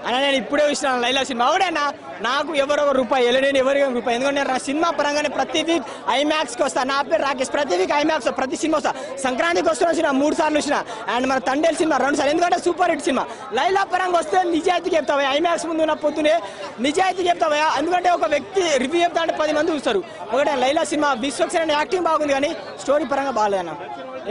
అన్న నేను ఇప్పుడే చూసినాను లైలా సినిమా ఒకటేనా నాకు ఎవరొక రూపాయి వెళ్ళలేని ఎవరికి రూపాయి ఎందుకంటే నా సినిమా పరంగానే ప్రతి వీక్ ఐమాక్స్కి వస్తా నా పేరు రాకేష్ ప్రతి వీక్ ఐమాక్స్ ప్రతి సినిమా వస్తా సంక్రాంతికి వస్తున్న వచ్చిన 3 సార్లు వచ్చిన అండ్ మన తండేల్ సినిమా 2 సార్లు ఎందుకంటే సూపర్ హిట్ సినిమా లైలా పరంగా వస్తే నిజాయితీ చెప్తావా ఐమాక్స్ ముందు నా పొద్దునే నిజాయితీ చెప్తావా ఎందుకంటే ఒక వ్యక్తి రివ్యూ చెప్తా అంటే 10 మంది చూస్తారు ఒకటే లైలా సినిమా విశ్వక్సేన్ యాక్టింగ్ బాగుంది కానీ స్టోరీ పరంగా బాగాలేదన్న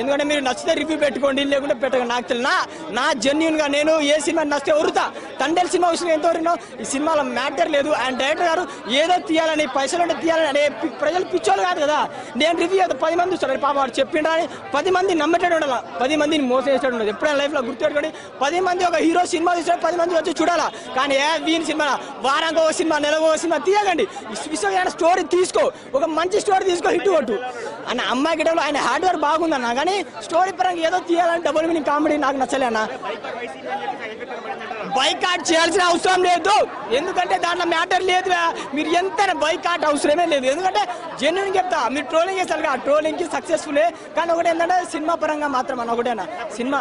ఎందుకంటే మీరు నచ్చితే రివ్యూ పెట్టుకోండి లేకుంటే పెట్టకండి నాకు తెలియదు నా జెన్యున్ గా నేను ఏ సినిమా నచ్చితే వరుతా తండేల్ సినిమా విషయం ఎంత వరినో ఈ సినిమాలో మ్యాటర్ లేదు అండ్ డైరెక్టర్ గారు ఏదో తీయాలని పైసలు ఉంటే తీయాలని అనే ప్రజలు పిచ్చోళ్ళు కాదు కదా నేను రివ్యూ అయితే 10 మంది చూస్తారు పాప వాడు చెప్పిండ్రా అని 10 మంది నమ్మేటట్టు ఉండాలి 10 మందిని మోసం చేసేటట్టు ఉండదు ఎప్పుడైనా లైఫ్ లో గుర్తుపెట్టుకోండి 10 మంది ఒక హీరో సినిమా తీసాడు 10 మంది వచ్చి చూడాలా కానీ వీని సినిమా వారానికి ఒక సినిమా నెలకు ఒక సినిమా తీయకండి విశ్వమైన స్టోరీ తీసుకో ఒక మంచి స్టోరీ తీసుకో హిట్ కొట్టు అన్న అమ్మాయి గిట్టలో ఆయన హార్డ్ వర్క్ బాగుందన్న కానీ స్టోరీ పరంగా ఏదో తీయాలని డబుల్ మీనింగ్ కామెడీ నాకు నచ్చలే అన్న బైకాట్ చేయాల్సిన అవసరం లేదు ఎందుకంటే దాంట్లో మ్యాటర్ లేదు మీరు ఎంత బైకాట్ అవసరమే లేదు ఎందుకంటే జెన్యున్ చెప్తా మీరు ట్రోలింగ్ చేస్తారు కదా ట్రోలింగ్ కి సక్సెస్ఫుల్లే కానీ ఒకటి ఏంటంటే సినిమా పరంగా మాత్రం అన్న ఒకటేనా సినిమా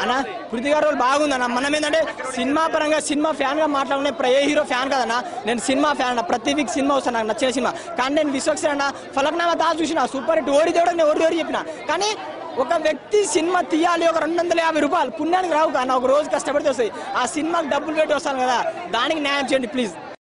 అన్న పృథ్వీ గారు బాగుందన్న మనం ఏంటంటే సినిమా పరంగా సినిమా ఫ్యాన్ గా మాట్లాడుకునే ఏ హీరో ఫ్యాన్ కదన్నా నేను సినిమా ఫ్యాన్ అన్న ప్రతి వీక్ సినిమా వస్తాను నాకు నచ్చిన సినిమా కానీ నేను విశ్వక్సేన్ అన్న ఫలక్నామా దా చూసిన సూపర్ హిట్ ఓడి దేవుడు నేను ఓడి చెప్పిన కానీ ఒక వ్యక్తి సినిమా తీయాలి ఒక 250 రూపాయలు పుణ్యానికి రావు కానీ ఒక రోజు కష్టపడితే వస్తాయి ఆ సినిమాకి డబ్బులు పెట్టి వస్తాను కదా దానికి న్యాయం చేయండి ప్లీజ్